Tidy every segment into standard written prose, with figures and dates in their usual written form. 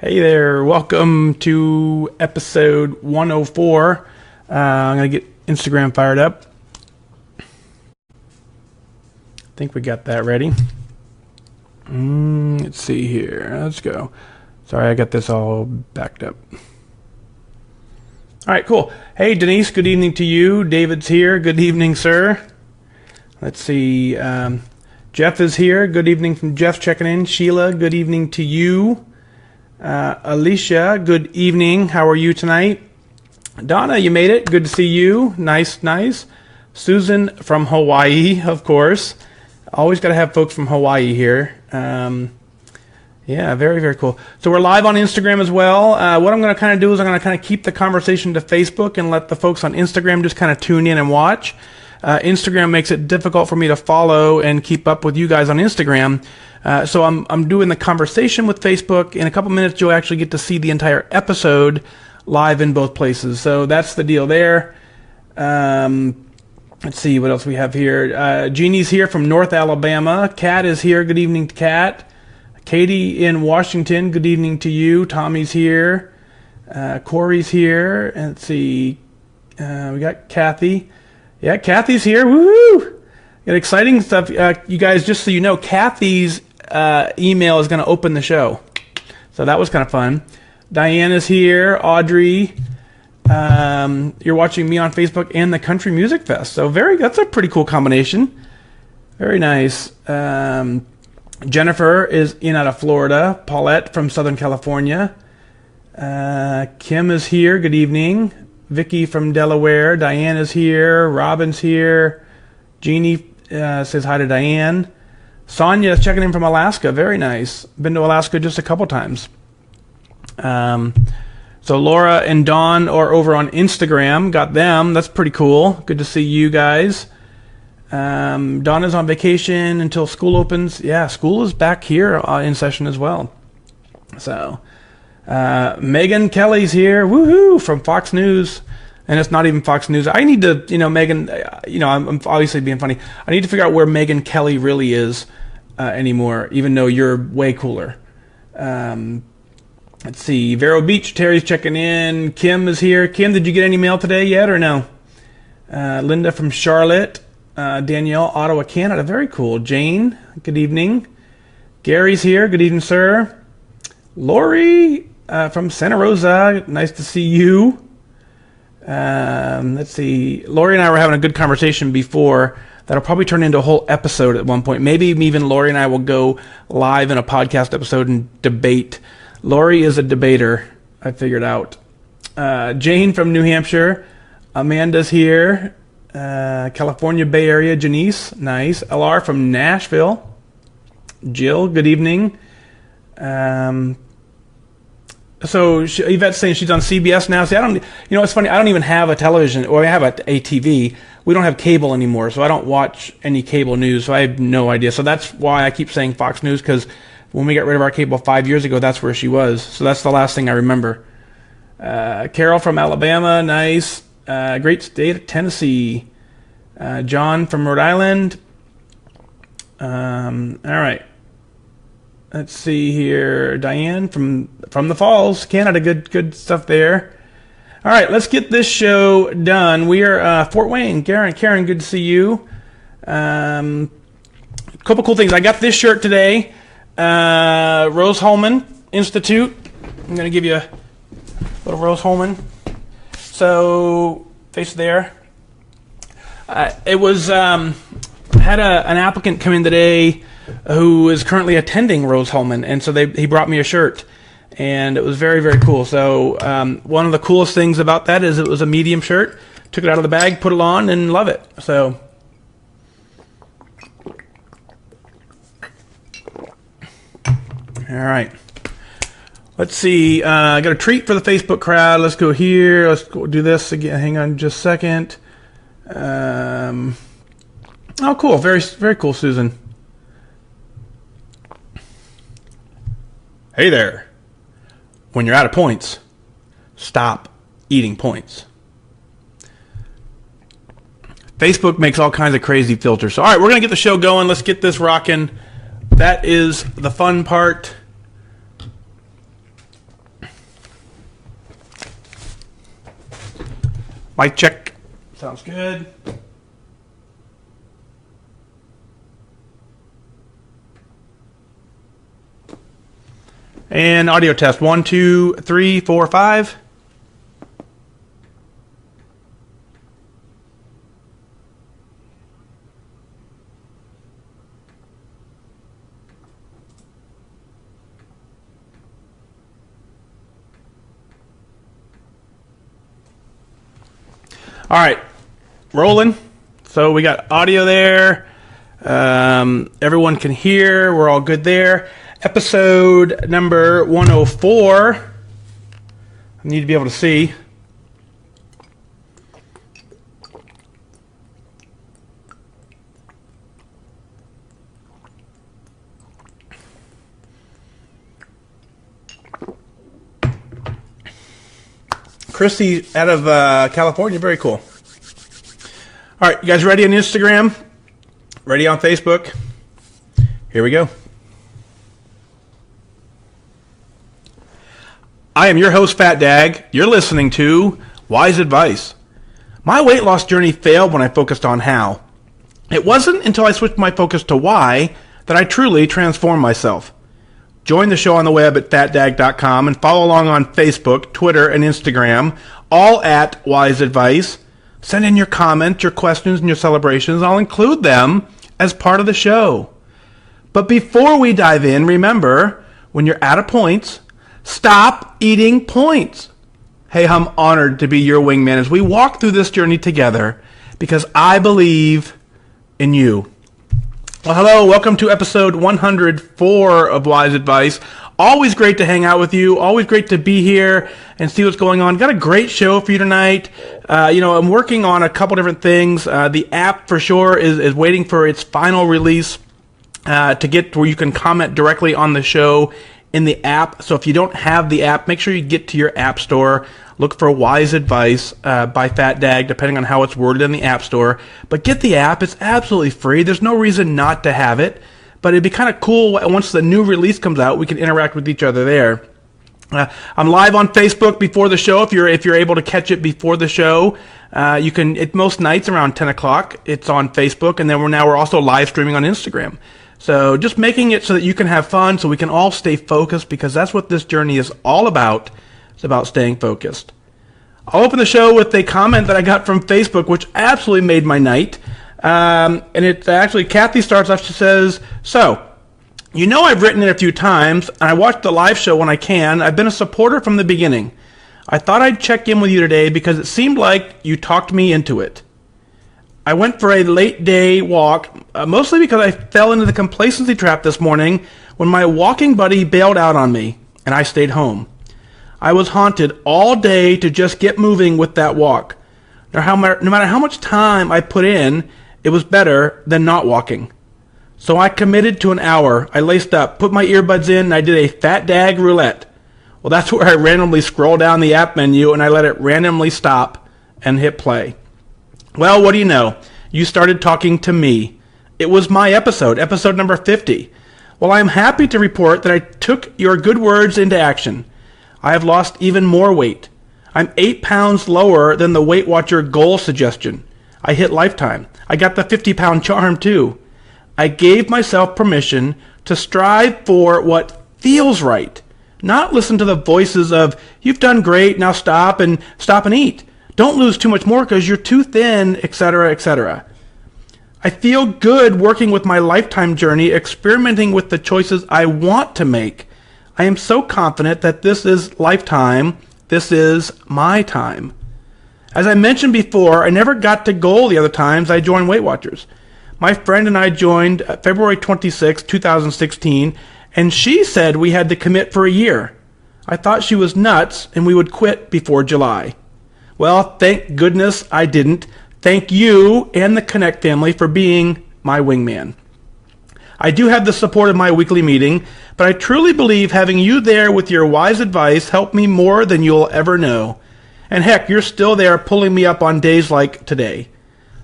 Hey there, welcome to episode 104. I'm going to get Instagram fired up. I think we got that ready. Let's see here. Let's go. Sorry, I got this all backed up. All right, cool. Hey, Denise, good evening to you. David's here. Good evening, sir. Let's see. Jeff is here. Good evening from Jeff checking in. Sheila, good evening to you. Alicia, good evening. How are you tonight? Donna, you made it. Good to see you. Nice. Susan from Hawaii, of course. Always got to have folks from Hawaii here. Yeah, very cool. So we're live on Instagram as well. What I'm going to kind of do is I'm going to kind of keep the conversation to Facebook and let the folks on Instagram just kind of tune in and watch. Instagram makes it difficult for me to follow and keep up with you guys on Instagram. So I'm doing the conversation with Facebook. In a couple minutes, you'll actually get to see the entire episode live in both places. So that's the deal there. Let's see what else we have here. Jeannie's here from North Alabama. Kat is here. Good evening to Kat. Katie in Washington. Good evening to you. Tommy's here. Corey's here. And let's see. We got Kathy. Yeah, Kathy's here. Woohoo! Got exciting stuff. You guys, just so you know, Kathy's email is going to open the show. So that was kind of fun. Diane is here. Audrey. You're watching me on Facebook and the Country Music Fest. So that's a pretty cool combination. Very nice. Jennifer is in out of Florida. Paulette from Southern California. Kim is here. Good evening. Vicky from Delaware. Diane is here. Robin's here. Jeannie says hi to Diane. Sonia is checking in from Alaska. Very nice. Been to Alaska just a couple times. So Laura and Dawn are over on Instagram. Got them. That's pretty cool. Good to see you guys. Dawn is on vacation until school opens. Yeah, school is back here in session as well. So Megan Kelly's here. Woohoo! From Fox News. And it's not even Fox News. I need to, Megan, I'm obviously being funny. I need to figure out where Megan Kelly really is anymore, even though you're way cooler. Let's see. Vero Beach, Terry's checking in. Kim is here. Kim, did you get any mail today yet or no? Linda from Charlotte. Danielle, Ottawa, Canada. Very cool. Jane, good evening. Gary's here. Good evening, sir. Lori from Santa Rosa. Nice to see you. Let's see. Lori and I were having a good conversation before. That'll probably turn into a whole episode at one point. Maybe even Lori and I will go live in a podcast episode and debate. Lori is a debater, I figured out. Jane from New Hampshire. Amanda's here. California Bay Area. Janice, nice. LR from Nashville. Jill, good evening. So Yvette's saying she's on CBS now. See, it's funny. I don't even have a television, or I have a TV. We don't have cable anymore, so I don't watch any cable news. So I have no idea. So that's why I keep saying Fox News, because when we got rid of our cable 5 years ago, that's where she was. So that's the last thing I remember. Carol from Alabama, nice. Great state of Tennessee. John from Rhode Island. All right. Let's see here. Diane from the Falls, Canada. Good stuff there. All right, let's get this show done. We are Fort Wayne. Karen, good to see you. Couple cool things. I got this shirt today. Rose Holman Institute. I'm going to give you a little Rose Holman. So, face there. It was had an applicant come in today who is currently attending Rose Holman, and so he brought me a shirt, and it was very cool. So one of the coolest things about that is it was a medium shirt. Took it out of the bag, put it on, and love it. So all right, let's see. I got a treat for the Facebook crowd. Let's go here. Let's go do this again. Hang on just a second. Oh, cool. Very cool, Susan. Hey there. When you're out of points, stop eating points. Facebook makes all kinds of crazy filters. So, all right, we're going to get the show going. Let's get this rocking. That is the fun part. Mic check. Sounds good. And audio test. 1, 2, 3, 4, 5. All right, rolling. So we got audio there. Everyone can hear. We're all good there. Episode number 104. I need to be able to see. Christy out of California. Very cool. All right, you guys ready on Instagram? Ready on Facebook? Here we go. I am your host, FatDag. You're listening to WhysAdvice. My weight loss journey failed when I focused on how. It wasn't until I switched my focus to why that I truly transformed myself. Join the show on the web at FatDag.com and follow along on Facebook, Twitter, and Instagram, all at WhysAdvice. Send in your comments, your questions, and your celebrations. I'll include them as part of the show. But before we dive in, remember, when you're out of points, stop eating points. Hey, I'm honored to be your wingman as we walk through this journey together because I believe in you. Well, hello, welcome to episode 104 of WhysAdvice. Always great to hang out with you. Always great to be here and see what's going on. Got a great show for you tonight. I'm working on a couple different things. The app for sure is waiting for its final release to get where you can comment directly on the show in the app. So if you don't have the app, make sure you get to your app store. Look for WhysAdvice by FatDag, depending on how it's worded in the App Store. But get the app. It's absolutely free. There's no reason not to have it. But it'd be kind of cool once the new release comes out, we can interact with each other there. I'm live on Facebook before the show. If you're able to catch it before the show, you can. Most nights around 10 o'clock, it's on Facebook, and then we're also live streaming on Instagram. So just making it so that you can have fun, so we can all stay focused, because that's what this journey is all about. It's about staying focused. I'll open the show with a comment that I got from Facebook, which absolutely made my night. And it's actually, Kathy starts off, she says, so, I've written it a few times, and I watch the live show when I can. I've been a supporter from the beginning. I thought I'd check in with you today because it seemed like you talked me into it. I went for a late day walk, mostly because I fell into the complacency trap this morning when my walking buddy bailed out on me, and I stayed home. I was haunted all day to just get moving with that walk. No matter how much time I put in, it was better than not walking. So I committed to an hour. I laced up, put my earbuds in, and I did a FatDag roulette. Well, that's where I randomly scroll down the app menu and I let it randomly stop and hit play. Well, what do you know? You started talking to me. It was my episode number 50. Well, I'm happy to report that I took your good words into action. I have lost even more weight. I'm 8 pounds lower than the Weight Watcher goal suggestion. I hit lifetime. I got the 50-pound charm too. I gave myself permission to strive for what feels right, not listen to the voices of, you've done great, now stop and eat. Don't lose too much more because you're too thin, etc., etc. I feel good working with my lifetime journey, experimenting with the choices I want to make. I am so confident that this is lifetime. This is my time. As I mentioned before, I never got to goal the other times I joined Weight Watchers. My friend and I joined February 26, 2016, and she said we had to commit for a year. I thought she was nuts and we would quit before July. Well, thank goodness I didn't. Thank you and the Connect family for being my wingman. I do have the support of my weekly meeting, but I truly believe having you there with your wise advice helped me more than you'll ever know. And heck, you're still there pulling me up on days like today.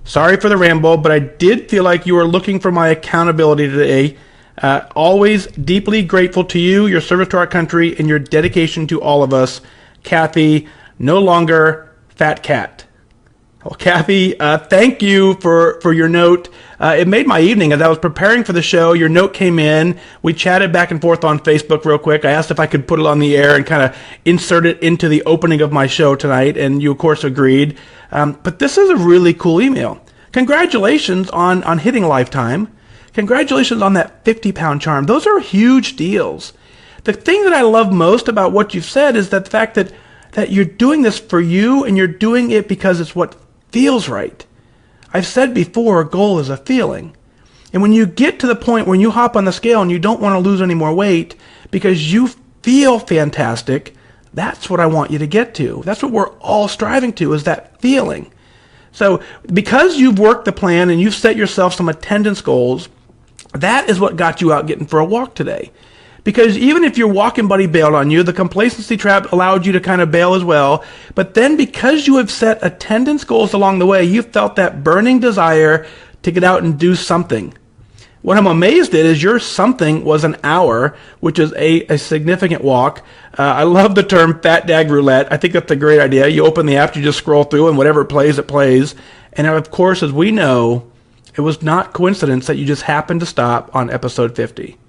Sorry for the ramble, but I did feel like you were looking for my accountability today. Always deeply grateful to you, your service to our country, and your dedication to all of us. Kathy, no longer Fat Cat. Well, Kathy, thank you for your note. It made my evening. As I was preparing for the show, your note came in. We chatted back and forth on Facebook real quick. I asked if I could put it on the air and kind of insert it into the opening of my show tonight, and you, of course, agreed. But this is a really cool email. Congratulations on hitting lifetime. Congratulations on that 50-pound charm. Those are huge deals. The thing that I love most about what you've said is that the fact that you're doing this for you, and you're doing it because it's what feels right. I've said before, a goal is a feeling. And when you get to the point when you hop on the scale and you don't want to lose any more weight because you feel fantastic, that's what I want you to get to. That's what we're all striving to, is that feeling. So because you've worked the plan and you've set yourself some attendance goals, that is what got you out getting for a walk today. Because even if your walking buddy bailed on you, the complacency trap allowed you to kind of bail as well. But then because you have set attendance goals along the way, you felt that burning desire to get out and do something. What I'm amazed at is your something was an hour, which is a significant walk. I love the term FatDag roulette. I think that's a great idea. You open the app, you just scroll through, and whatever it plays. And of course, as we know, it was not coincidence that you just happened to stop on episode 50.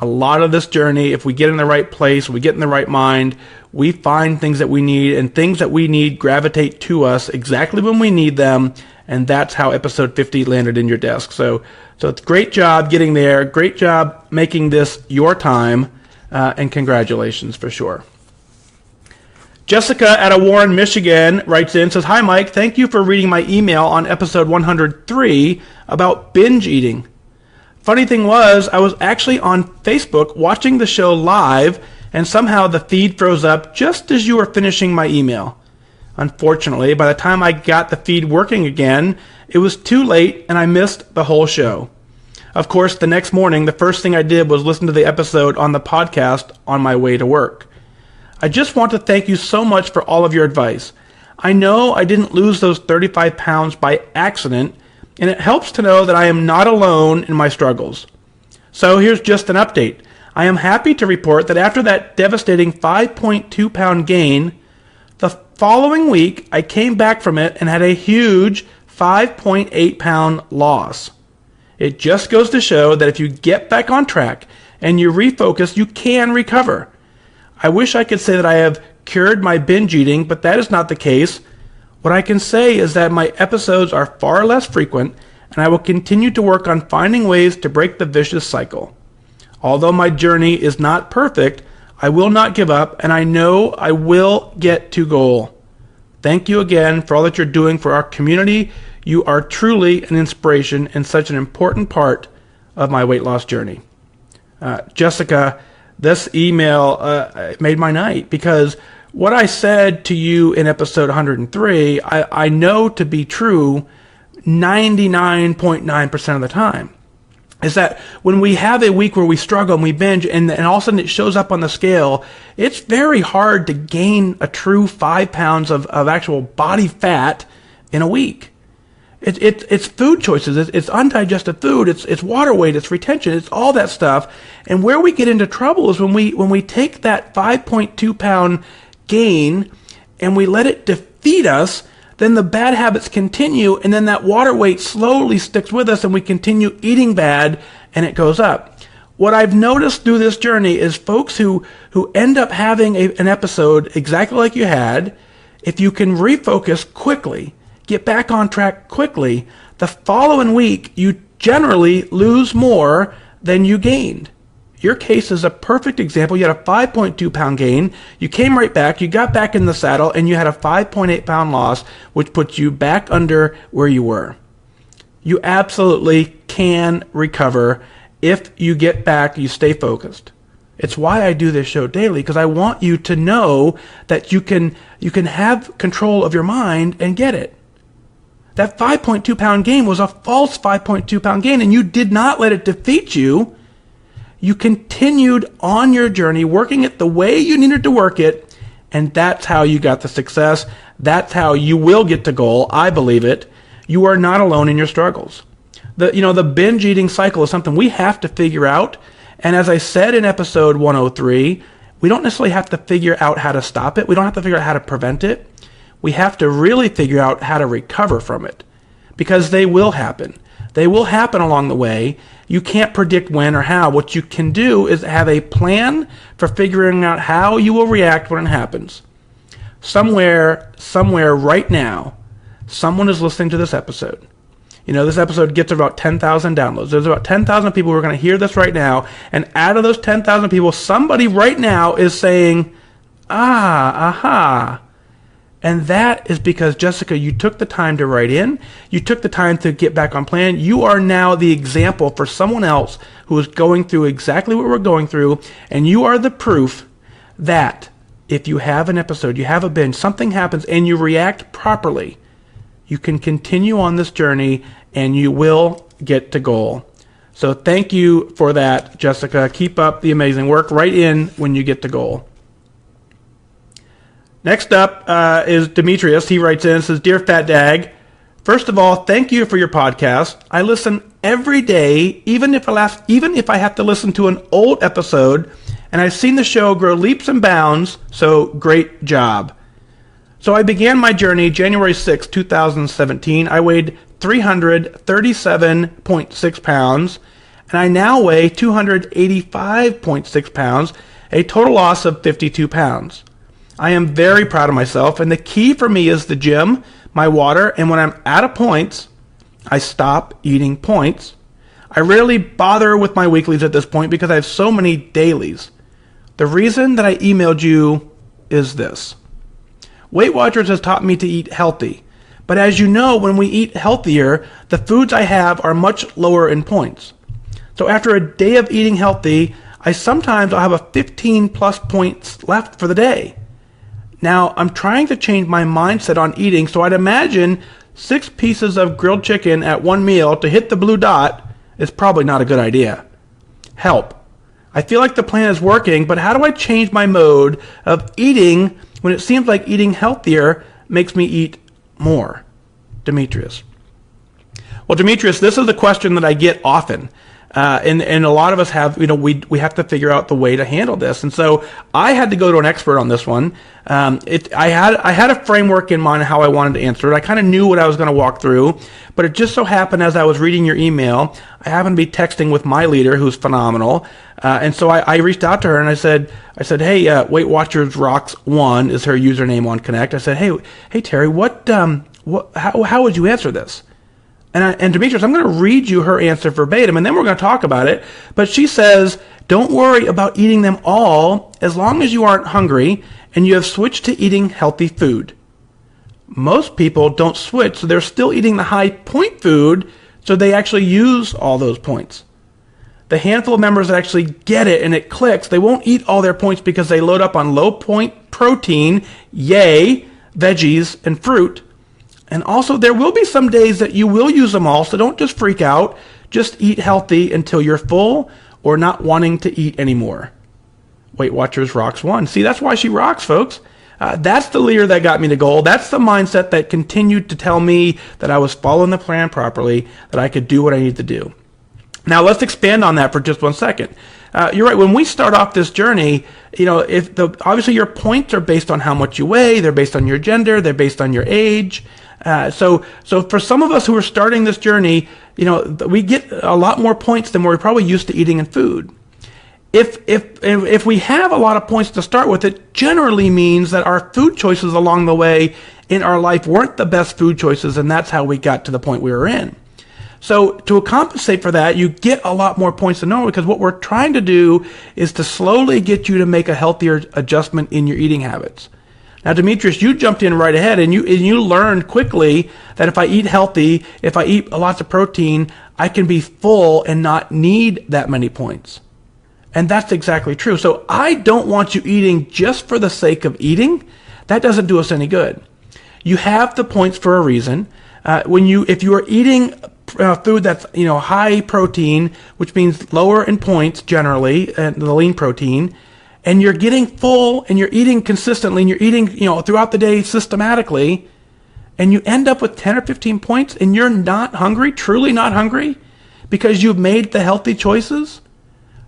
A lot of this journey, if we get in the right place, we get in the right mind, we find things that we need, and things that we need gravitate to us exactly when we need them, and that's how episode 50 landed in your desk. So it's great job getting there, great job making this your time, and congratulations for sure. Jessica out of Warren, Michigan writes in, says, "Hi Mike, thank you for reading my email on episode 103 about binge eating. Funny thing was, I was actually on Facebook watching the show live, and somehow the feed froze up just as you were finishing my email. Unfortunately, by the time I got the feed working again, it was too late and I missed the whole show. Of course, the next morning, the first thing I did was listen to the episode on the podcast on my way to work. I just want to thank you so much for all of your advice. I know I didn't lose those 35 pounds by accident, and it helps to know that I am not alone in my struggles. So here's just an update. I am happy to report that after that devastating 5.2 pound gain, the following week I came back from it and had a huge 5.8 pound loss. It just goes to show that if you get back on track and you refocus, you can recover. I wish I could say that I have cured my binge eating, but that is not the case. What I can say is that my episodes are far less frequent, and I will continue to work on finding ways to break the vicious cycle. Although my journey is not perfect, I will not give up, and I know I will get to goal. Thank you again for all that you're doing for our community. You are truly an inspiration and such an important part of my weight loss journey." Jessica, this email made my night, because what I said to you in episode 103, I know to be true 99.9% of the time, is that when we have a week where we struggle and we binge and all of a sudden it shows up on the scale, it's very hard to gain a true 5 pounds of actual body fat in a week. It's food choices, it's undigested food, it's water weight, it's retention, it's all that stuff. And where we get into trouble is when we take that 5.2 pound gain and we let it defeat us, then the bad habits continue, and then that water weight slowly sticks with us and we continue eating bad and it goes up. What I've noticed through this journey is folks who end up having an episode exactly like you had, if you can refocus quickly, get back on track quickly, the following week you generally lose more than you gained. Your case is a perfect example. You had a 5.2 pound gain, you came right back, you got back in the saddle, and you had a 5.8 pound loss, which puts you back under where you were. You absolutely can recover if you get back, you stay focused. It's why I do this show daily, because I want you to know that you can have control of your mind and get it. That 5.2 pound gain was a false 5.2 pound gain, and you did not let it defeat you. You continued on your journey, working it the way you needed to work it, and that's how you got the success. That's how you will get to goal. I believe it. You are not alone in your struggles. The binge eating cycle is something we have to figure out. And as I said in episode 103, we don't necessarily have to figure out how to stop it. We don't have to figure out how to prevent it. we have to really figure out how to recover from it, because they will happen. They will happen along the way. You can't predict when or how. What you can do is have a plan for figuring out how you will react when it happens. Somewhere right now, someone is listening to this episode. This episode gets about 10,000 downloads. There's about 10,000 people who are going to hear this right now. And out of those 10,000 people, somebody right now is saying, aha. And that is because, Jessica, you took the time to write in. You took the time to get back on plan. You are now the example for someone else who is going through exactly what we're going through. And you are the proof that if you have an episode, you have a binge, something happens, and you react properly, you can continue on this journey and you will get to goal. So thank you for that, Jessica. Keep up the amazing work. Write in when you get to goal. Next up is Demetris. He writes in and says, Dear FatDag, first of all, thank you for your podcast. I listen every day, even if I have to listen to an old episode, and I've seen the show grow leaps and bounds, so great job. So I began my journey January 6, 2017. I weighed 337.6 pounds, and I now weigh 285.6 pounds, a total loss of 52 pounds. I am very proud of myself, and the key for me is the gym, my water, and when I'm out of points, I stop eating points. I rarely bother with my weeklies at this point because I have so many dailies. The reason that I emailed you is this. Weight Watchers has taught me to eat healthy, but as you know, when we eat healthier, the foods I have are much lower in points. So after a day of eating healthy, I'll have a 15 plus points left for the day. Now, I'm trying to change my mindset on eating, so I'd imagine 6 pieces of grilled chicken at one meal to hit the blue dot is probably not a good idea. Help. I feel like the plan is working, but how do I change my mode of eating when it seems like eating healthier makes me eat more? Demetrius. Well, Demetrius, this is a question that I get often. And a lot of us have, we have to figure out the way to handle this. And so I had to go to an expert on this one. I had a framework in mind how I wanted to answer it. I kind of knew what I was going to walk through, but it just so happened as I was reading your email, I happened to be texting with my leader, who's phenomenal. And so I reached out to her and I said, hey, Weight Watchers Rocks 1 is her username on Connect. I said, hey Terry, how would you answer this? And Demetrius, I'm going to read you her answer verbatim, and then we're going to talk about it. But she says, don't worry about eating them all as long as you aren't hungry and you have switched to eating healthy food. Most people don't switch, so they're still eating the high point food, so they actually use all those points. The handful of members that actually get it and it clicks, they won't eat all their points because they load up on low point protein, yay, veggies, and fruit. And also, there will be some days that you will use them all, so don't just freak out. Just eat healthy until you're full or not wanting to eat anymore. Weight Watchers Rocks 1. See, that's why she rocks, folks. That's the leader that got me to goal. That's the mindset that continued to tell me that I was following the plan properly, that I could do what I needed to do. Now, let's expand on that for just 1 second. You're right. When we start off this journey, obviously your points are based on how much you weigh. They're based on your gender. They're based on your age. So for some of us who are starting this journey, we get a lot more points than we're probably used to eating in food. If we have a lot of points to start with, it generally means that our food choices along the way in our life weren't the best food choices, and that's how we got to the point we were in. So to compensate for that, you get a lot more points than normal, because what we're trying to do is to slowly get you to make a healthier adjustment in your eating habits. Now, Demetrius, you jumped in right ahead, and you learned quickly that if I eat healthy, if I eat lots of protein, I can be full and not need that many points. And that's exactly true. So I don't want you eating just for the sake of eating. That doesn't do us any good. You have the points for a reason. If you are eating food that's high protein, which means lower in points generally, and the lean protein, and you're getting full and you're eating consistently and you're eating throughout the day systematically, and you end up with 10 or 15 points and you're not hungry, truly not hungry, because you've made the healthy choices,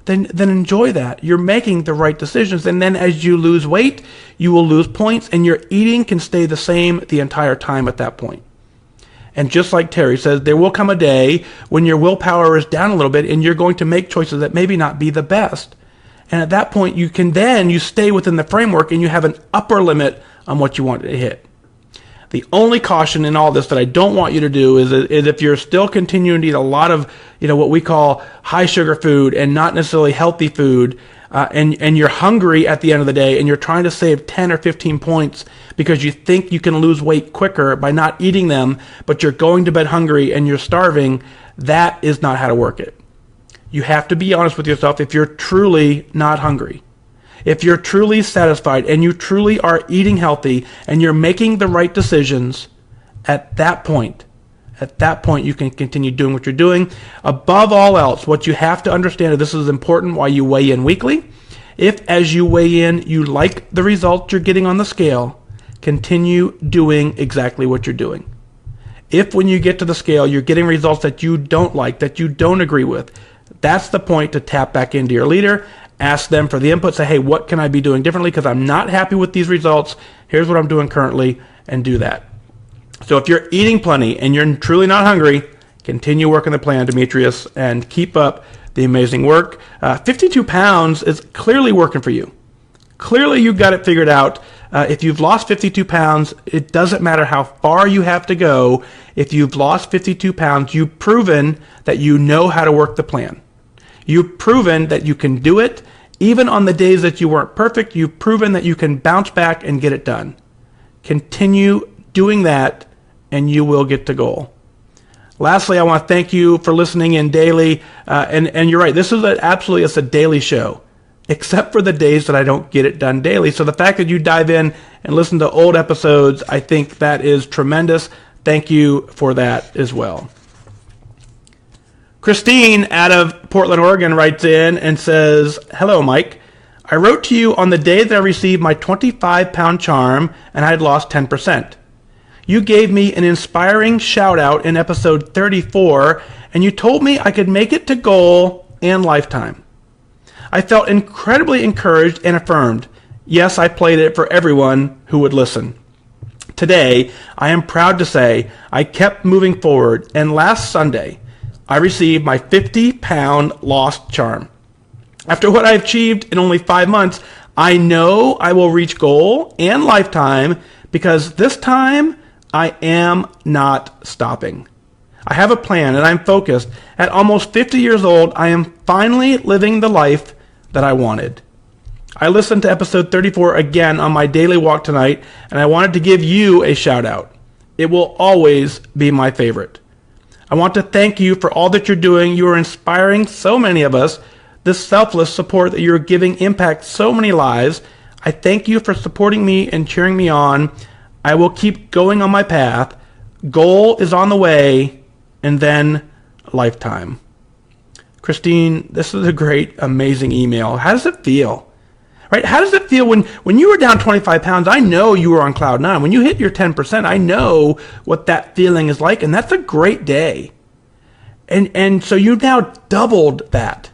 then enjoy that. You're making the right decisions. And then as you lose weight, you will lose points, and your eating can stay the same the entire time at that point. And just like Terry says, there will come a day when your willpower is down a little bit and you're going to make choices that maybe not be the best. And at that point, you stay within the framework and you have an upper limit on what you want to hit. The only caution in all this that I don't want you to do is if you're still continuing to eat a lot of, what we call high sugar food and not necessarily healthy food, and you're hungry at the end of the day and you're trying to save 10 or 15 points because you think you can lose weight quicker by not eating them, but you're going to bed hungry and you're starving, that is not how to work it. You have to be honest with yourself if you're truly not hungry. If you're truly satisfied and you truly are eating healthy and you're making the right decisions, at that point you can continue doing what you're doing. Above all else, what you have to understand, and this is important while you weigh in weekly, if as you weigh in you like the results you're getting on the scale, continue doing exactly what you're doing. If when you get to the scale you're getting results that you don't like, that you don't agree with, that's the point to tap back into your leader. Ask them for the input. Say, hey, what can I be doing differently? Because I'm not happy with these results. Here's what I'm doing currently, and do that. So if you're eating plenty and you're truly not hungry, continue working the plan, Demetris, and keep up the amazing work. 52 pounds is clearly working for you. Clearly you've got it figured out. If you've lost 52 pounds, it doesn't matter how far you have to go. If you've lost 52 pounds, you've proven that you know how to work the plan. You've proven that you can do it. Even on the days that you weren't perfect, you've proven that you can bounce back and get it done. Continue doing that, and you will get to goal. Lastly, I want to thank you for listening in daily. And you're right, this is it's a daily show, except for the days that I don't get it done daily. So the fact that you dive in and listen to old episodes, I think that is tremendous. Thank you for that as well. Christine out of Portland, Oregon writes in and says, hello, Mike. I wrote to you on the day that I received my 25-pound charm and I had lost 10%. You gave me an inspiring shout out in episode 34 and you told me I could make it to goal and lifetime. I felt incredibly encouraged and affirmed. Yes, I played it for everyone who would listen. Today, I am proud to say I kept moving forward, and last Sunday, I received my 50-pound lost charm. After what I achieved in only 5 months, I know I will reach goal and lifetime because this time I am not stopping. I have a plan and I'm focused. At almost 50 years old, I am finally living the life that I wanted. I listened to episode 34 again on my daily walk tonight, and I wanted to give you a shout out. It will always be my favorite. I want to thank you for all that you're doing. You are inspiring so many of us. This selfless support that you're giving impacts so many lives. I thank you for supporting me and cheering me on. I will keep going on my path. Goal is on the way, and then lifetime. Christine, this is a great, amazing email. How does it feel? Right? How does it feel when you were down 25 pounds? I know you were on cloud nine. When you hit your 10%, I know what that feeling is like, and that's a great day. And so you've now doubled that.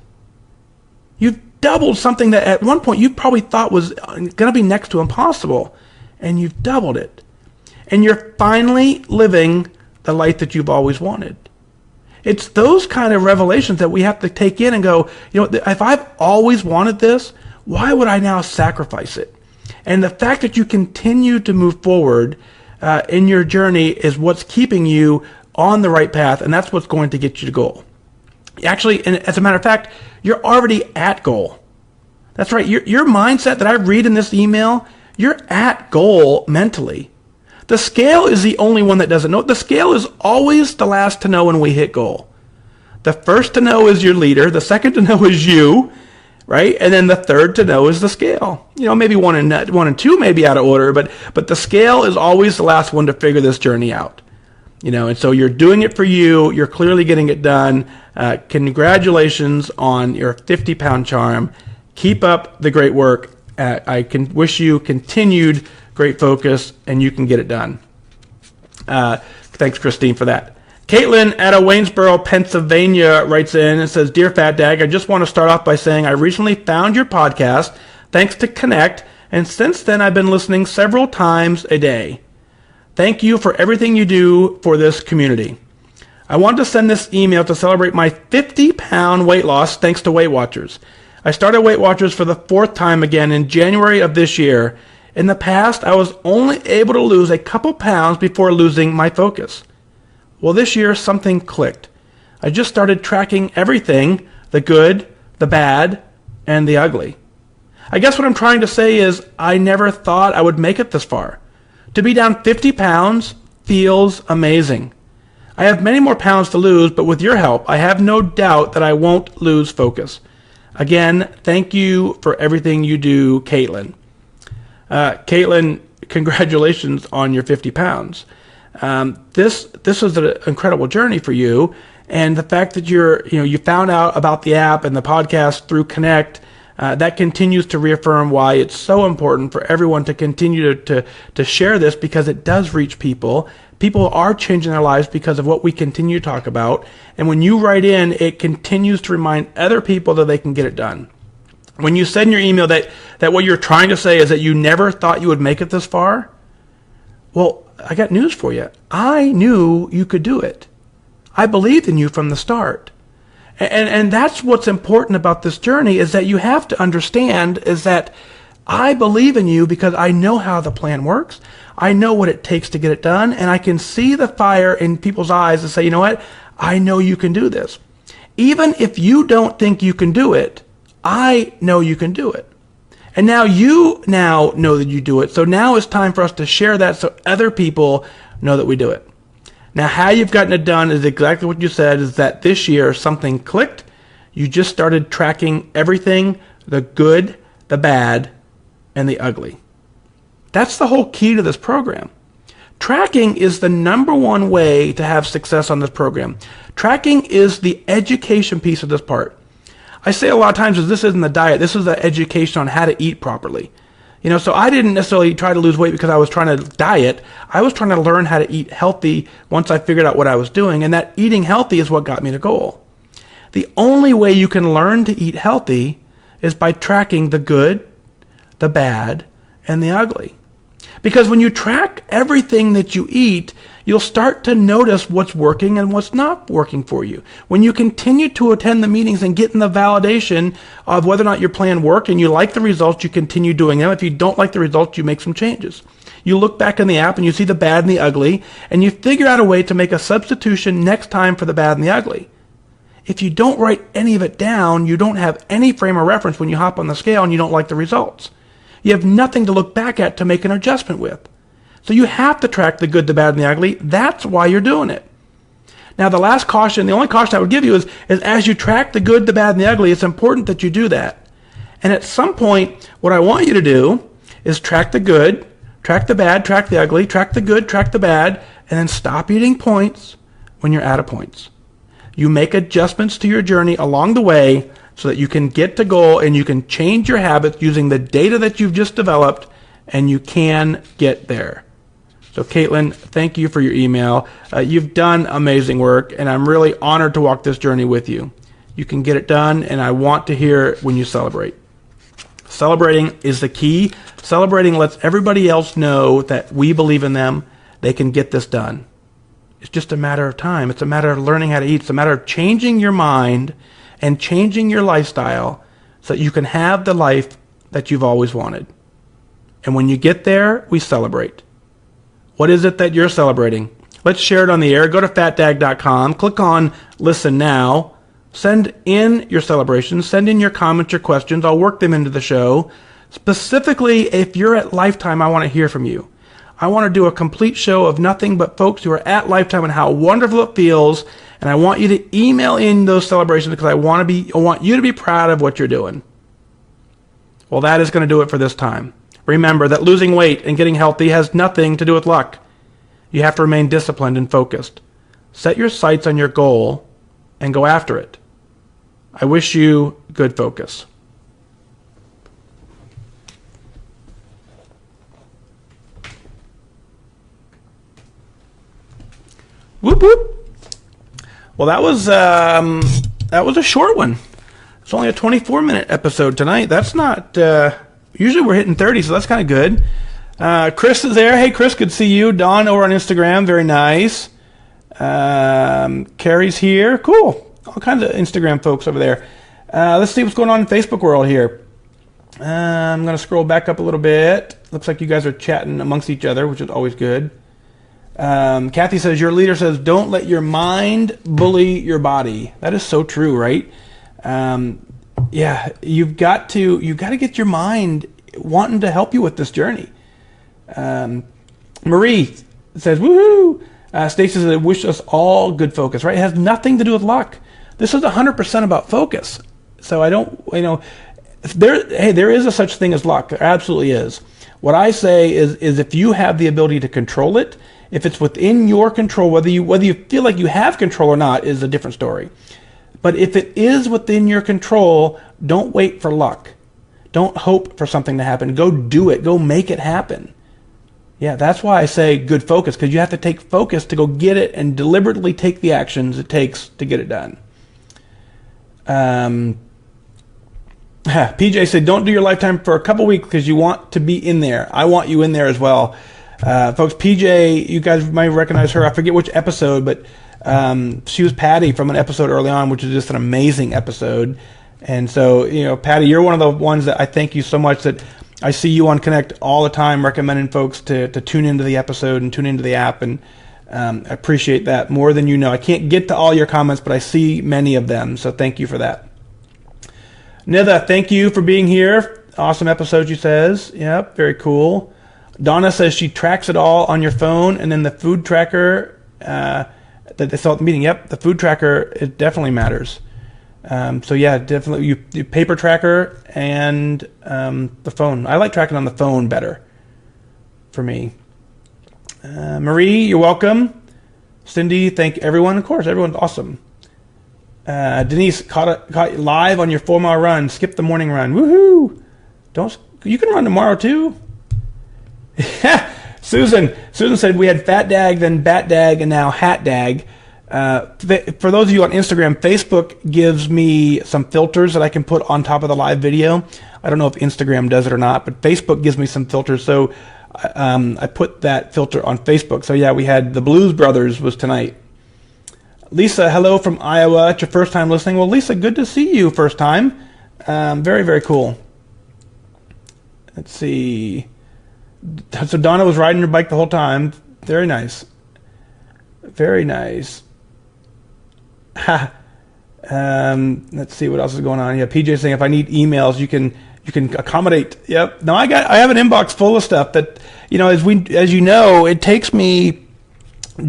You've doubled something that at one point you probably thought was going to be next to impossible, and you've doubled it. And you're finally living the life that you've always wanted. It's those kind of revelations that we have to take in and go, if I've always wanted this, why would I now sacrifice it? And the fact that you continue to move forward in your journey is what's keeping you on the right path, and that's what's going to get you to goal. Actually, and as a matter of fact, you're already at goal. That's right. Your mindset that I read in this email, you're at goal mentally. The scale is the only one that doesn't know. The scale is always the last to know when we hit goal. The first to know is your leader. The second to know is you. Right? And then the third to know is the scale. Maybe one and two may be out of order, but the scale is always the last one to figure this journey out. And so you're doing it for you. You're clearly getting it done. Congratulations on your 50-pound charm. Keep up the great work. I can wish you continued great focus, and you can get it done. Thanks, Christine, for that. Kaitlyn out of Waynesboro, Pennsylvania writes in and says, Dear FatDag, I just want to start off by saying I recently found your podcast thanks to Connect, and since then I've been listening several times a day. Thank you for everything you do for this community. I want to send this email to celebrate my 50-pound weight loss thanks to Weight Watchers. I started Weight Watchers for the 4th time again in January of this year. In the past, I was only able to lose a couple pounds before losing my focus. Well, this year, something clicked. I just started tracking everything, the good, the bad, and the ugly. I guess what I'm trying to say is I never thought I would make it this far. To be down 50 pounds feels amazing. I have many more pounds to lose, but with your help, I have no doubt that I won't lose focus. Again, thank you for everything you do, Kaitlyn. Kaitlyn, congratulations on your 50 pounds. This was an incredible journey for you, and the fact that you found out about the app and the podcast through Connect, that continues to reaffirm why it's so important for everyone to continue to share this, because it does reach people. People are changing their lives because of what we continue to talk about. And when you write in, it continues to remind other people that they can get it done. When you said in your email that what you're trying to say is that you never thought you would make it this far, well, I got news for you. I knew you could do it. I believed in you from the start. And that's what's important about this journey, is that you have to understand is that I believe in you because I know how the plan works. I know what it takes to get it done, and I can see the fire in people's eyes to say, you know what? I know you can do this. Even if you don't think you can do it, I know you can do it. And now you know that you do it. So now it's time for us to share that so other people know that we do it. Now, how you've gotten it done is exactly what you said, is that this year something clicked. You just started tracking everything, the good, the bad, and the ugly. That's the whole key to this program. Tracking is the number one way to have success on this program. Tracking is the education piece of this part. I say a lot of times is this isn't the diet. This is the education on how to eat properly. So I didn't necessarily try to lose weight because I was trying to diet. I was trying to learn how to eat healthy once I figured out what I was doing, and that eating healthy is what got me to goal. The only way you can learn to eat healthy is by tracking the good, the bad, and the ugly. Because when you track everything that you eat, you'll start to notice what's working and what's not working for you. When you continue to attend the meetings and get in the validation of whether or not your plan worked and you like the results, you continue doing them. If you don't like the results, you make some changes. You look back in the app and you see the bad and the ugly, and you figure out a way to make a substitution next time for the bad and the ugly. If you don't write any of it down, you don't have any frame of reference when you hop on the scale and you don't like the results. You have nothing to look back at to make an adjustment with. So you have to track the good, the bad, and the ugly. That's why you're doing it. Now, the last caution, the only caution I would give you is as you track the good, the bad, and the ugly, it's important that you do that. And at some point, what I want you to do is track the good, track the bad, track the ugly, track the good, track the bad, and then stop eating points when you're out of points. You make adjustments to your journey along the way so that you can get to goal and you can change your habits using the data that you've just developed, and you can get there. So Kaitlyn, thank you for your email. You've done amazing work, and I'm really honored to walk this journey with you. You can get it done, and I want to hear when you celebrate. Celebrating is the key. Celebrating lets everybody else know that we believe in them. They can get this done. It's just a matter of time. It's a matter of learning how to eat. It's a matter of changing your mind and changing your lifestyle so that you can have the life that you've always wanted. And when you get there, we celebrate. What is it that you're celebrating? Let's share it on the air. Go to FatDag.com, click on Listen Now, send in your celebrations, send in your comments, your questions. I'll work them into the show. Specifically, if you're at Lifetime, I want to hear from you. I want to do a complete show of nothing but folks who are at Lifetime and how wonderful it feels. And I want you to email in those celebrations because I want you to be proud of what you're doing. Well, that is going to do it for this time. Remember that losing weight and getting healthy has nothing to do with luck. You have to remain disciplined and focused. Set your sights on your goal and go after it. I wish you good focus. Whoop whoop. Well, that was a short one. It's only a 24-minute episode tonight. That's not. Usually we're hitting 30, so that's kind of good. Chris is there. Hey, Chris, good to see you. Don over on Instagram, very nice. Carrie's here. Cool. All kinds of Instagram folks over there. Let's see what's going on in Facebook world here. I'm going to scroll back up a little bit. Looks like you guys are chatting amongst each other, which is always good. Kathy says, your leader says, don't let your mind bully your body. That is so true, right? Yeah, you've got to get your mind wanting to help you with this journey. Marie says, woohoo! Stacy says, I wish us all good focus, right? It has nothing to do with luck. This is 100% about focus. So I don't, there is a such thing as luck. There absolutely is. What I say is if you have the ability to control it, if it's within your control, whether you feel like you have control or not is a different story. But if it is within your control, don't wait for luck. Don't hope for something to happen. Go do it. Go make it happen. Yeah, that's why I say good focus, because you have to take focus to go get it and deliberately take the actions it takes to get it done. PJ said, don't do your lifetime for a couple weeks because you want to be in there. I want you in there as well. Folks, PJ, you guys might recognize her. I forget which episode, but she was Patty from an episode early on, which is just an amazing episode. And so, Patty, you're one of the ones that I thank you so much that I see you on Connect all the time recommending folks to tune into the episode and tune into the app. And I appreciate that more than you know. I can't get to all your comments, but I see many of them. So thank you for that. Nitha, thank you for being here. Awesome episode, she says. Yep, very cool. Donna says she tracks it all on your phone, and then the food tracker that they saw at the meeting. Yep, the food tracker, it definitely matters. So yeah, definitely you paper tracker and the phone. I like tracking on the phone better for me. Marie, you're welcome. Cindy, thank everyone. Of course, everyone's awesome. Denise, caught live on your 4-mile run. Skip the morning run. Woohoo! You can run tomorrow too. Susan said we had FatDag, then BatDag, and now HatDag. For those of you on Instagram, Facebook gives me some filters that I can put on top of the live video. I don't know if Instagram does it or not, but Facebook gives me some filters. So I put that filter on Facebook. So yeah, we had the Blues Brothers was tonight. Lisa, hello from Iowa. It's your first time listening. Well, Lisa, good to see you first time. Very, very cool. Let's see. So Donna was riding her bike the whole time. Very nice. Very nice. Let's see what else is going on. Yeah, PJ saying if I need emails, you can accommodate. Yep. No, I have an inbox full of stuff that, as you know, it takes me,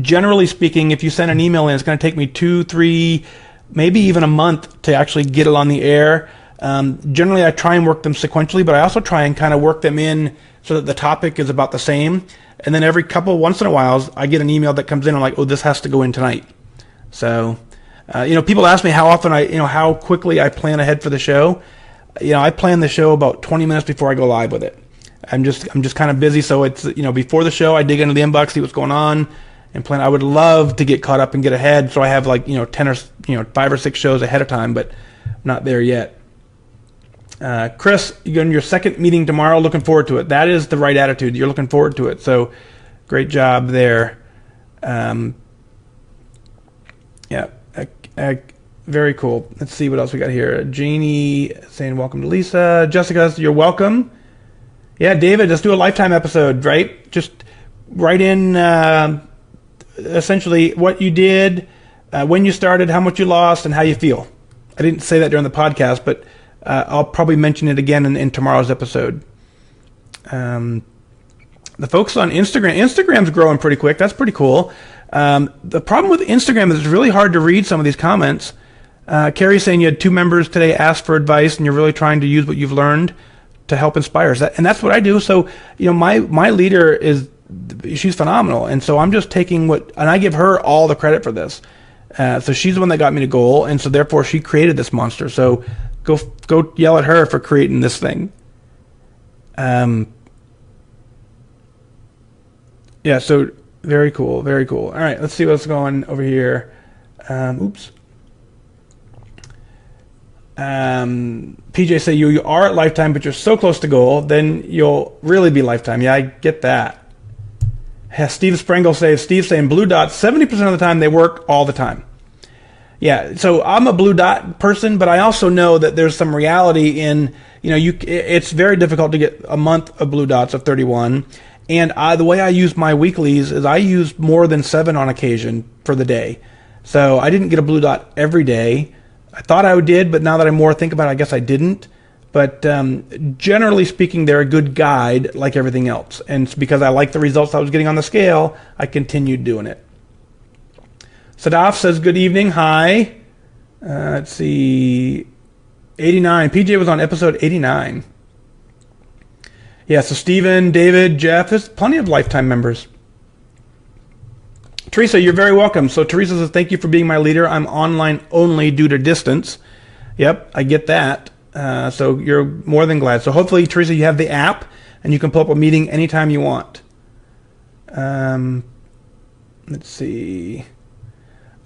generally speaking, if you send an email in, it's going to take me 2, 3, maybe even a month to actually get it on the air. Generally, I try and work them sequentially, but I also try and kind of work them in so that the topic is about the same. And then once in a while, I get an email that comes in. I'm like, oh, this has to go in tonight. So, people ask me how often how quickly I plan ahead for the show. I plan the show about 20 minutes before I go live with it. I'm just kind of busy. So it's, before the show, I dig into the inbox, see what's going on, and plan. I would love to get caught up and get ahead. So I have 10 or 5 or 6 shows ahead of time, but I'm not there yet. Chris, you're going to your second meeting tomorrow. Looking forward to it. That is the right attitude. You're looking forward to it. So great job there. Very cool. Let's see what else we got here. Jeannie saying welcome to Lisa. Jessica, you're welcome. Yeah, David, let's do a lifetime episode, right? Just write in essentially what you did, when you started, how much you lost, and how you feel. I didn't say that during the podcast, but I'll probably mention it again in tomorrow's episode. The folks on Instagram's growing pretty quick. That's pretty cool. The problem with Instagram is it's really hard to read some of these comments. Carrie's saying you had 2 members today ask for advice, and you're really trying to use what you've learned to help inspire. And that's what I do. So, my leader she's phenomenal. And so I'm just taking and I give her all the credit for this. So she's the one that got me to goal. And so therefore she created this monster. So go yell at her for creating this thing. Yeah, so very cool, very cool. All right, let's see what's going over here. Oops. PJ say you are at lifetime, but you're so close to goal, then you'll really be lifetime. Yeah, I get that. Steve Sprangle says, Steve saying blue dots, 70% of the time they work all the time. Yeah, so I'm a blue dot person, but I also know that there's some reality in, it's very difficult to get a month of blue dots of 31. And the way I use my weeklies is I use more than 7 on occasion for the day. So I didn't get a blue dot every day. I thought I did, but now that I more think about it, I guess I didn't. But generally speaking, they're a good guide like everything else. And it's because I like the results I was getting on the scale, I continued doing it. Sadaf says, good evening. Hi. Let's see. 89. PJ was on episode 89. Yeah, so Stephen, David, Jeff, there's plenty of lifetime members. Teresa, you're very welcome. So Teresa says, thank you for being my leader. I'm online only due to distance. Yep, I get that. So you're more than glad. So hopefully, Teresa, you have the app and you can pull up a meeting anytime you want. Let's see.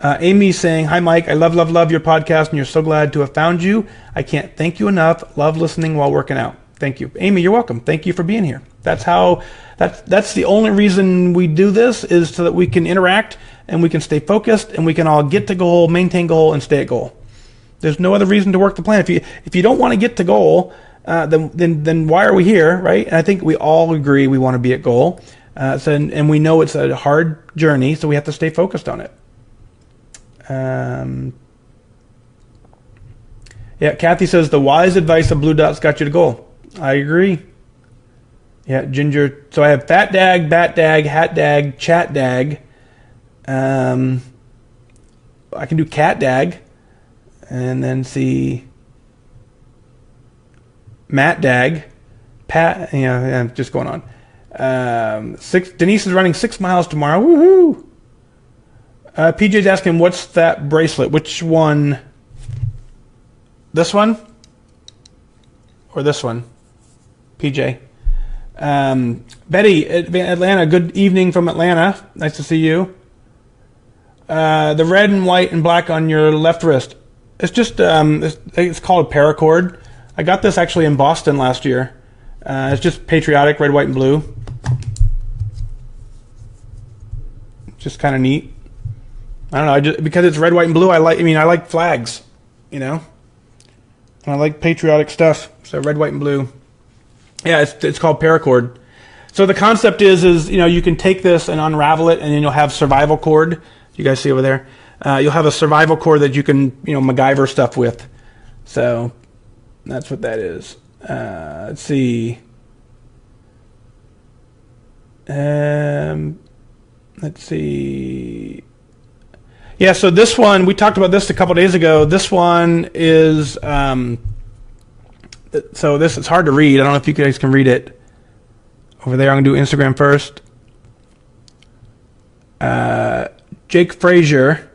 Amy's saying, hi, Mike. I love your podcast, and you're so glad to have found you. I can't thank you enough. Love listening while working out. Thank you. Amy, you're welcome. Thank you for being here. That's the only reason we do this, is so that we can interact and we can stay focused and we can all get to goal, maintain goal, and stay at goal. There's no other reason to work the plan. If you don't want to get to goal, then why are we here, right? And I think we all agree we want to be at goal. And we know it's a hard journey, so we have to stay focused on it. Yeah, Kathy says the wise advice of blue dots got you to goal. I agree. Yeah, Ginger. So I have FatDag, BatDag, HatDag, ChatDag. I can do CatDag, and then see MattDag, Pat. Yeah, just going on. Denise is running 6 miles tomorrow. Woohoo! PJ's asking, what's that bracelet? Which one? This one? Or this one? PJ. Betty, Atlanta, good evening from Atlanta. Nice to see you. The red and white and black on your left wrist. It's just, it's called a paracord. I got this actually in Boston last year. It's just patriotic, red, white, and blue. Just kind of neat. I don't know, because it's red, white, and blue, I like flags, And I like patriotic stuff, so red, white, and blue. Yeah, it's called paracord. So the concept is you can take this and unravel it, and then you'll have survival cord. You guys see over there? You'll have a survival cord that you can MacGyver stuff with. So that's what that is. Let's see. Let's see. Yeah, so this one, we talked about this a couple days ago. This one is, so this is hard to read. I don't know if you guys can read it. Over there, I'm going to do Instagram first. Jake Frazier.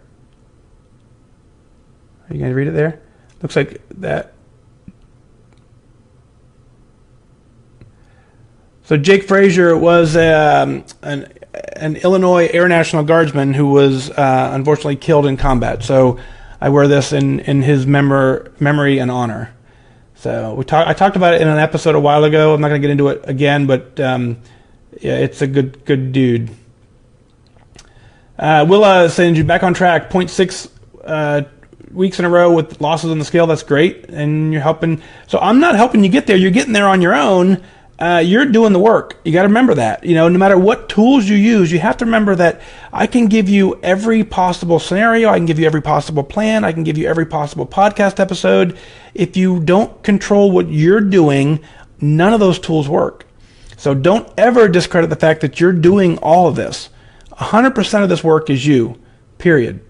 Are you going to read it there? Looks like that. So Jake Frazier was an Illinois Air National Guardsman who was unfortunately killed in combat. So I wear this in his memory and honor. So I talked about it in an episode a while ago. I'm not going to get into it again, but yeah, it's a good dude. Willa saying you're back on track. 0.6 weeks in a row with losses on the scale. That's great, and you're helping. So I'm not helping you get there. You're getting there on your own. You're doing the work. You got to remember that. No matter what tools you use, you have to remember that I can give you every possible scenario. I can give you every possible plan. I can give you every possible podcast episode. If you don't control what you're doing, none of those tools work. So don't ever discredit the fact that you're doing all of this. 100% of this work is you, period.